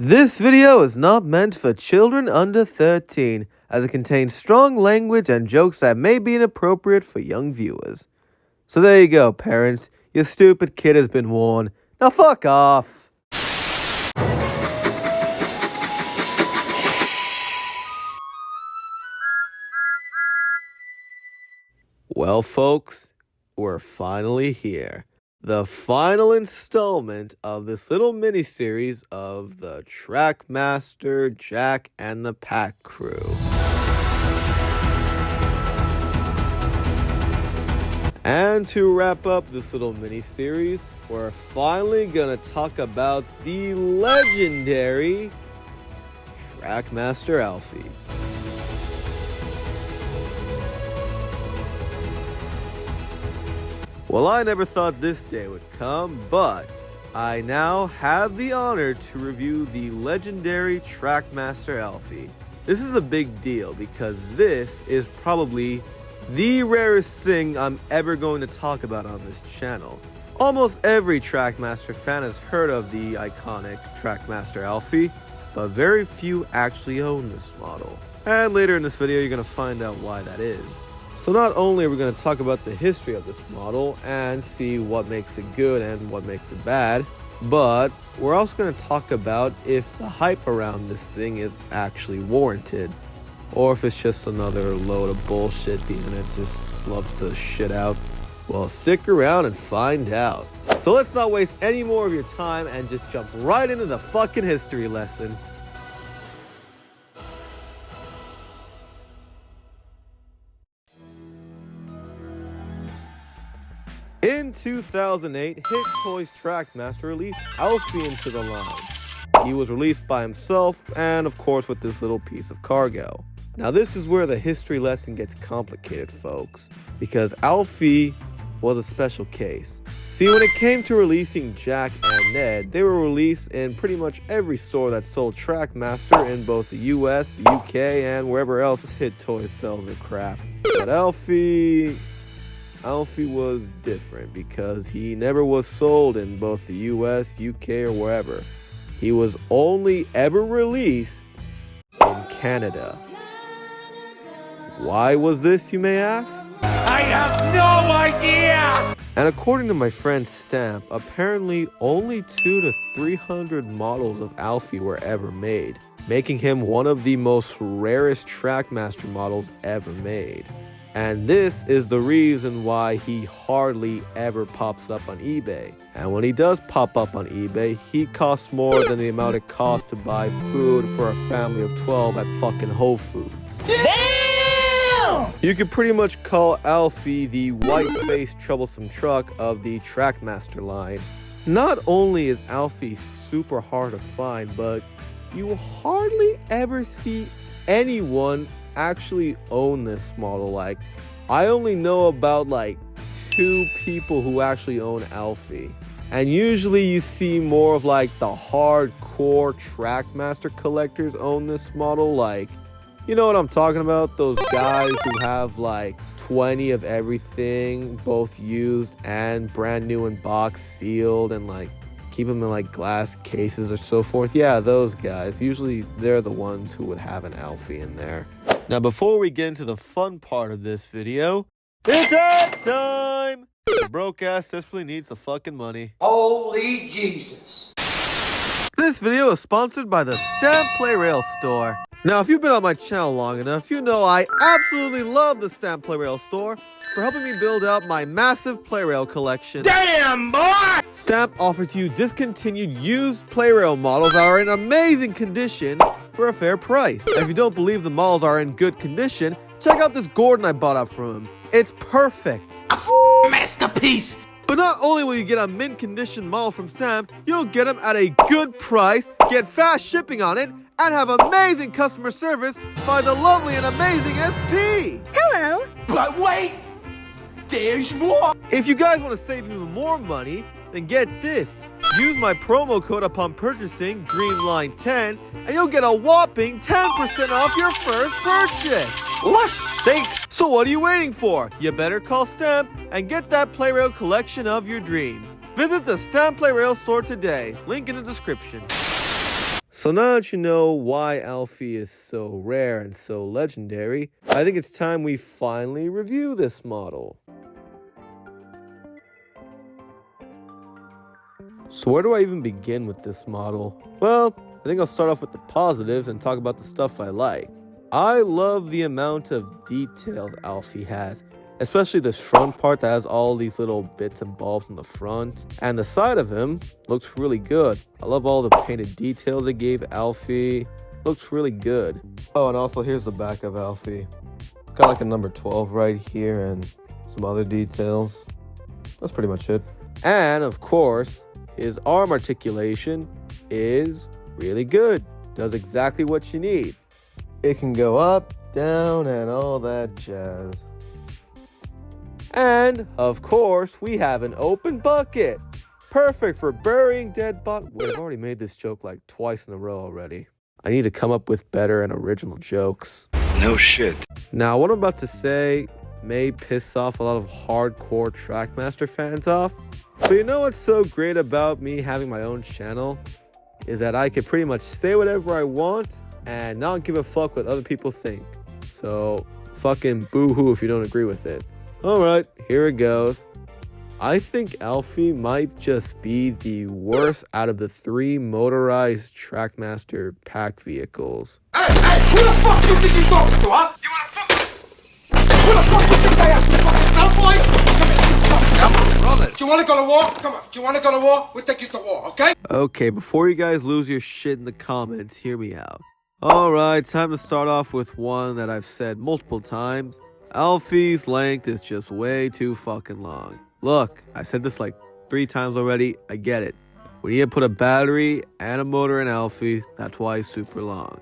This video is not meant for children under 13, as it contains strong language and jokes that may be inappropriate for young viewers. So there you go, parents. Your stupid kid has been warned. Now fuck off! Well, folks, we're finally here. The final installment of this little mini-series of the Trackmaster, Jack, and the Pack Crew. And to wrap up this little mini-series, we're finally gonna talk about the legendary Trackmaster Alfie. Well, I never thought this day would come, but I now have the honor to review the legendary Trackmaster Alfie. This is a big deal because this is probably the rarest thing I'm ever going to talk about on this channel. Almost every Trackmaster fan has heard of the iconic Trackmaster Alfie, but very few actually own this model. And later in this video, you're going to find out why that is. So not only are we going to talk about the history of this model and see what makes it good and what makes it bad, but we're also going to talk about if the hype around this thing is actually warranted, or if it's just another load of bullshit the internet just loves to shit out. Well, stick around and find out. So let's not waste any more of your time and just jump right into the fucking history lesson. In 2008, Hit Toys Trackmaster released Alfie into the line. He was released by himself and of course with this little piece of cargo. Now this is where the history lesson gets complicated, folks, because Alfie was a special case. See, when it came to releasing Jack and Ned, they were released in pretty much every store that sold Trackmaster in both the US, UK, and wherever else Hit Toys sells their crap. But Alfie was different because he never was sold in both the US, UK, or wherever. He was only ever released in Canada. Why was this, you may ask? I have no idea! And according to my friend Stamp, apparently only 200 to 300 models of Alfie were ever made, making him one of the most rarest Trackmaster models ever made. And this is the reason why he hardly ever pops up on eBay. And when he does pop up on eBay, he costs more than the amount it costs to buy food for a family of 12 at fucking Whole Foods. Damn! You could pretty much call Alfie the white-faced troublesome truck of the Trackmaster line. Not only is Alfie super hard to find, but you hardly ever see anyone actually own this model. Like, I only know about like 2 people who actually own Alfie, and usually you see more of like the hardcore Trackmaster collectors own this model. Like, you know what I'm talking about, those guys who have like 20 of everything, both used and brand new in box, sealed, and like keep them in like glass cases or so forth. Yeah, those guys. Usually they're the ones who would have an Alfie in there. Now, before we get into the fun part of this video, it's ad time! The broke ass desperately needs the fucking money. Holy Jesus! This video is sponsored by the Stamp Plarail store. Now, if you've been on my channel long enough, you know I absolutely love the Stamp Plarail store for helping me build out my massive Plarail collection. Damn, boy! Stamp offers you discontinued used Plarail models that are in amazing condition for a fair price. And if you don't believe the models are in good condition, check out this Gordon I bought out from him. It's perfect. A masterpiece! But not only will you get a mint condition model from Stamp, you'll get them at a good price, get fast shipping on it, and have amazing customer service by the lovely and amazing SP. Hello. But wait! There's more! If you guys want to save even more money, then get this. Use my promo code upon purchasing Dreamline10 and you'll get a whopping 10% off your first purchase. Let's think! So what are you waiting for? You better call Stamp and get that Plarail collection of your dreams. Visit the Stamp Plarail store today. Link in the description. So now that you know why Alfie is so rare and so legendary, I think it's time we finally review this model. So where do I even begin with this model? Well, I think I'll start off with the positives and talk about the stuff I like. I love the amount of details Alfie has, especially this front part that has all these little bits and bobs on the front. And the side of him looks really good. I love all the painted details they gave Alfie. Looks really good. Oh, and also here's the back of Alfie. It's got like a number 12 right here and some other details. That's pretty much it. And of course, his arm articulation is really good. Does exactly what you need. It can go up, down, and all that jazz. And, of course, we have an open bucket. Perfect for burying dead bodies. Wait, I've already made this joke like twice in a row already. I need to come up with better and original jokes. No shit. Now, what I'm about to say may piss off a lot of hardcore Trackmaster fans off. But you know what's so great about me having my own channel? Is that I can pretty much say whatever I want and not give a fuck what other people think. So, fucking boo-hoo if you don't agree with it. Alright, here it goes. I think Alfie might just be the worst out of the 3 motorized Trackmaster pack vehicles. Hey, who the fuck do you think you're talking to, huh? You wanna fuck? Who the fuck do you think I am? You fucking cowboy? Come on, brother. Do you wanna go to war? Come on. Do you wanna go to war? We'll take you to war, okay? Okay, before you guys lose your shit in the comments, hear me out. Alright, time to start off with one that I've said multiple times. Alfie's length is just way too fucking long. Look, I said this like 3 times already, I get it. We need to put a battery and a motor in Alfie, that's why he's super long.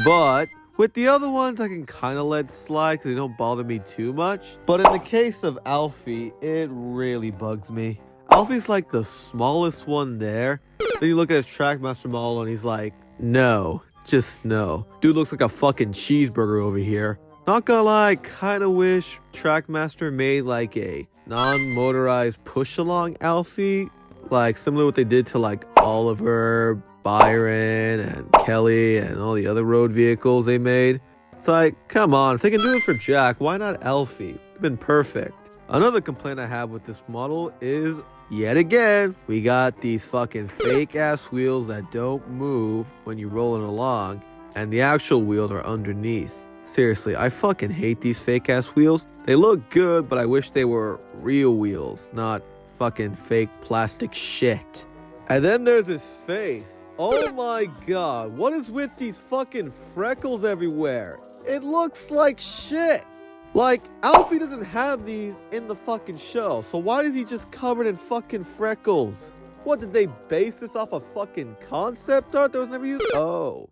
But with the other ones, I can kind of let slide because they don't bother me too much. But in the case of Alfie, it really bugs me. Alfie's like the smallest one there. Then you look at his Trackmaster model and he's like, no, just no. Dude looks like a fucking cheeseburger over here. Not gonna lie, I kinda wish Trackmaster made like a non-motorized push-along Alfie. Like similar to what they did to like Oliver, Byron, and Kelly, and all the other road vehicles they made. It's like, come on, if they can do it for Jack, why not Alfie? It's been perfect. Another complaint I have with this model is, yet again, we got these fucking fake-ass wheels that don't move when you roll it along, and the actual wheels are underneath. Seriously, I fucking hate these fake-ass wheels. They look good, but I wish they were real wheels, not fucking fake plastic shit. And then there's his face. Oh my god, what is with these fucking freckles everywhere? It looks like shit. Like, Alfie doesn't have these in the fucking show, so why is he just covered in fucking freckles? What, did they base this off a fucking concept art that was never used? Oh.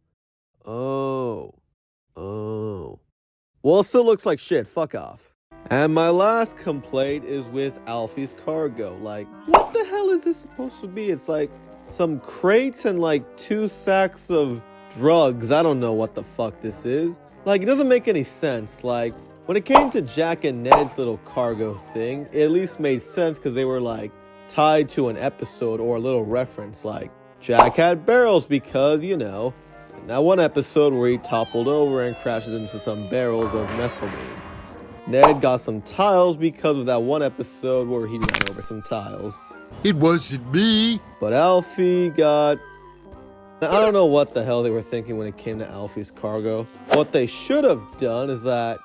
Well, it still looks like shit. Fuck off. And my last complaint is with Alfie's cargo. Like, what the hell is this supposed to be? It's like some crates and like 2 sacks of drugs. I don't know what the fuck this is. Like, it doesn't make any sense. Like, when it came to Jack and Ned's little cargo thing, it at least made sense because they were like tied to an episode or a little reference. Like, Jack had barrels because, you know, in that one episode where he toppled over and crashes into some barrels of methylamine. Ned got some tiles because of that one episode where he ran over some tiles. It wasn't me. But Alfie got... Now, I don't know what the hell they were thinking when it came to Alfie's cargo. What they should have done is that...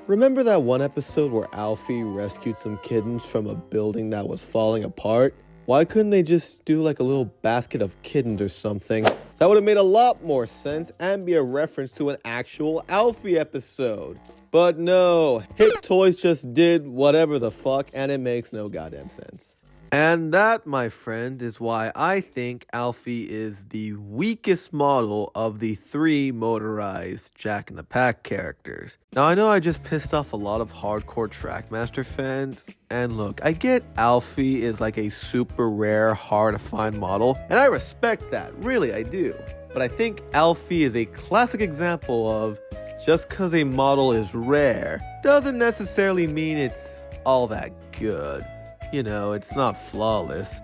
Remember that one episode where Alfie rescued some kittens from a building that was falling apart? Why couldn't they just do like a little basket of kittens or something? That would have made a lot more sense and be a reference to an actual Alfie episode. But no, Hit Toys just did whatever the fuck and it makes no goddamn sense. And that, my friend, is why I think Alfie is the weakest model of the 3 motorized Jack in the Pack characters. Now, I know I just pissed off a lot of hardcore Trackmaster fans, and look, I get Alfie is like a super rare, hard to find model, and I respect that, really I do. But I think Alfie is a classic example of just because a model is rare doesn't necessarily mean it's all that good. You know, it's not flawless.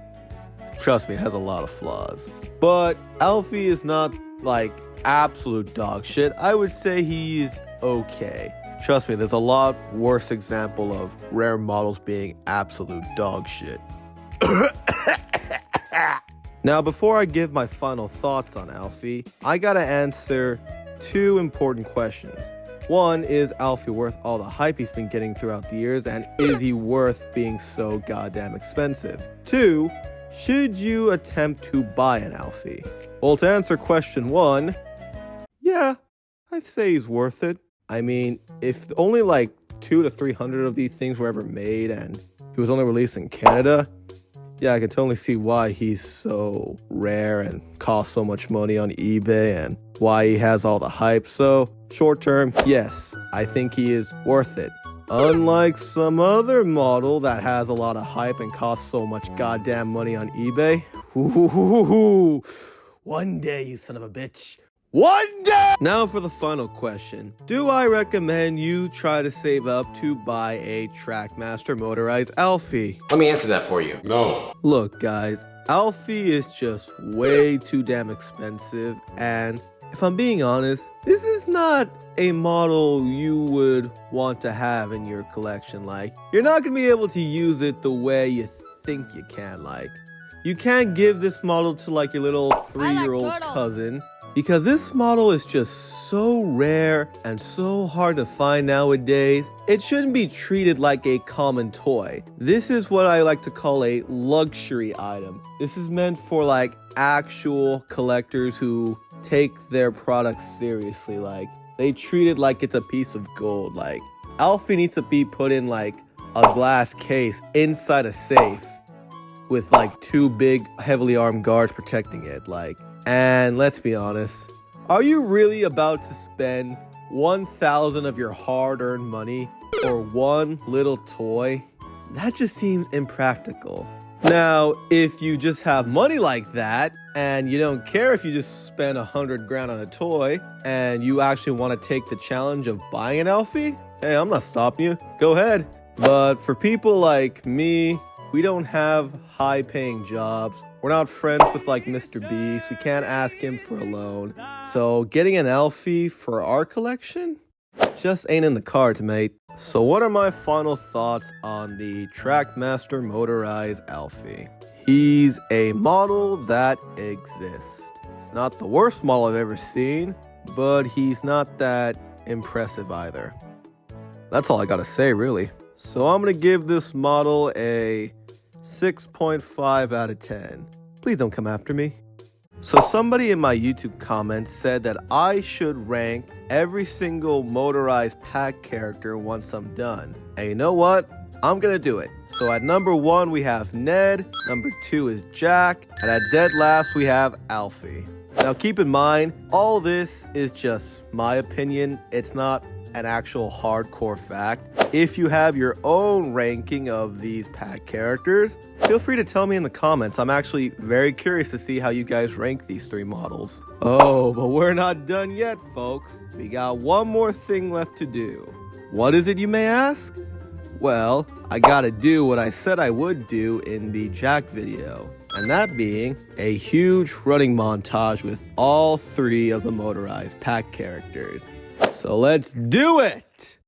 Trust me, it has a lot of flaws. But Alfie is not like absolute dog shit, I would say he's okay. Trust me, there's a lot worse example of rare models being absolute dog shit. Now, before I give my final thoughts on Alfie, I gotta answer two important questions. One, is Alfie worth all the hype he's been getting throughout the years, and is he worth being so goddamn expensive? Two, should you attempt to buy an Alfie? Well, to answer question one, yeah, I'd say he's worth it. I mean, if only like 200 to 300 of these things were ever made and he was only released in Canada, yeah, I can totally see why he's so rare and costs so much money on eBay and why he has all the hype. So, short term, yes, I think he is worth it. Unlike some other model that has a lot of hype and costs so much goddamn money on eBay. Ooh, one day, you son of a bitch. One day! Now for the final question. Do I recommend you try to save up to buy a Trackmaster motorized Alfie? Let me answer that for you. No. Look, guys, Alfie is just way too damn expensive, and if I'm being honest, this is not a model you would want to have in your collection. Like, you're not gonna be able to use it the way you think you can. Like, you can't give this model to like your little 3-year-old cousin, because this model is just so rare and so hard to find nowadays. It shouldn't be treated like a common toy. This is what I like to call a luxury item. This is meant for like actual collectors who take their products seriously. Like, they treat it like it's a piece of gold. Like, Alfie needs to be put in like a glass case inside a safe with like 2 big heavily armed guards protecting it. Like, and let's be honest, are you really about to spend 1,000 of your hard-earned money for one little toy? That just seems impractical. Now, if you just have money like that, and you don't care if you just spend 100 grand on a toy, and you actually want to take the challenge of buying an Alfie, hey, I'm not stopping you. Go ahead. But for people like me, we don't have high-paying jobs. We're not friends with like Mr. Beast. We can't ask him for a loan. So getting an Alfie for our collection just ain't in the cards, mate. So what are my final thoughts on the Trackmaster motorized Alfie? He's a model that exists. It's not the worst model I've ever seen, but he's not that impressive either. That's all I gotta say, really. So I'm gonna give this model a 6.5 out of 10. Please don't come after me. So somebody in my YouTube comments said that I should rank every single motorized pack character once I'm done. And you know what? I'm gonna do it. So at number 1 we have Ned, number 2 is Jack, and at dead last we have Alfie. Now keep in mind, all this is just my opinion. It's not an actual hardcore fact. If you have your own ranking of these pack characters, feel free to tell me in the comments. I'm actually very curious to see how you guys rank these 3 models. Oh, but we're not done yet, folks. We got one more thing left to do. What is it, you may ask? Well, I gotta do what I said I would do in the Jack video, and that being a huge running montage with all 3 of the motorized pack characters. So let's do it!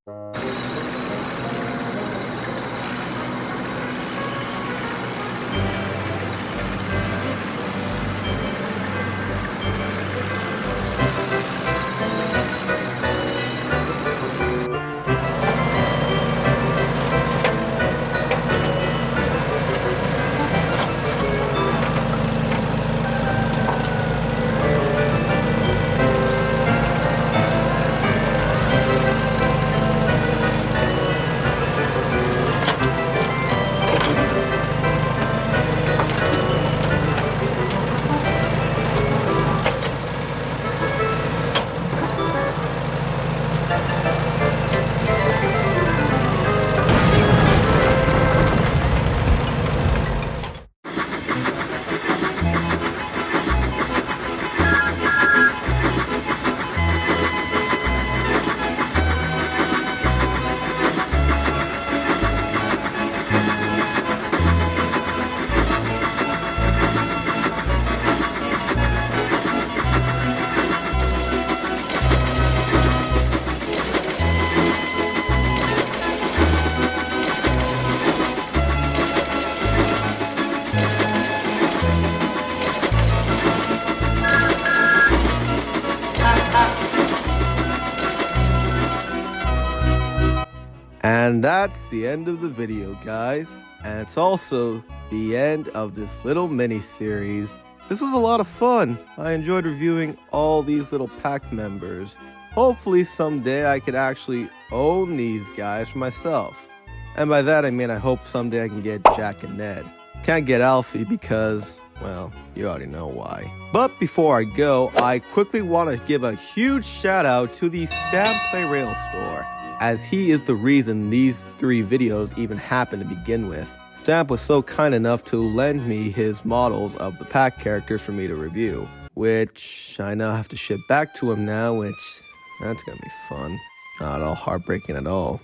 And that's the end of the video, guys. And it's also the end of this little mini-series. This was a lot of fun. I enjoyed reviewing all these little pack members. Hopefully someday I could actually own these guys for myself. And by that I mean I hope someday I can get Jack and Ned. Can't get Alfie because, well, you already know why. But before I go, I quickly want to give a huge shout out to the Stamp Plarail store, as he is the reason these 3 videos even happened to begin with. Stamp was so kind enough to lend me his models of the pack characters for me to review, which I now have to ship back to him now, which that's gonna be fun. Not all heartbreaking at all.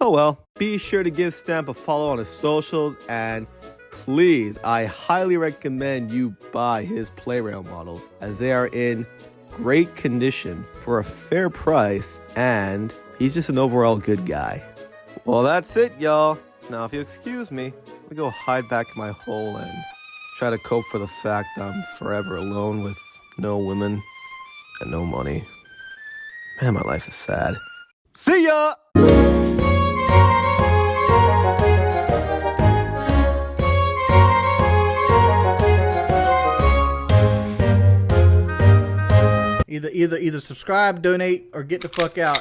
Oh well, be sure to give Stamp a follow on his socials, and please, I highly recommend you buy his Plarail models, as they are in great condition for a fair price, and he's just an overall good guy. Well, that's it, y'all. Now, if you excuse me, let me go hide back in my hole and try to cope for the fact that I'm forever alone with no women and no money. Man, my life is sad. See ya! Either subscribe, donate, or get the fuck out.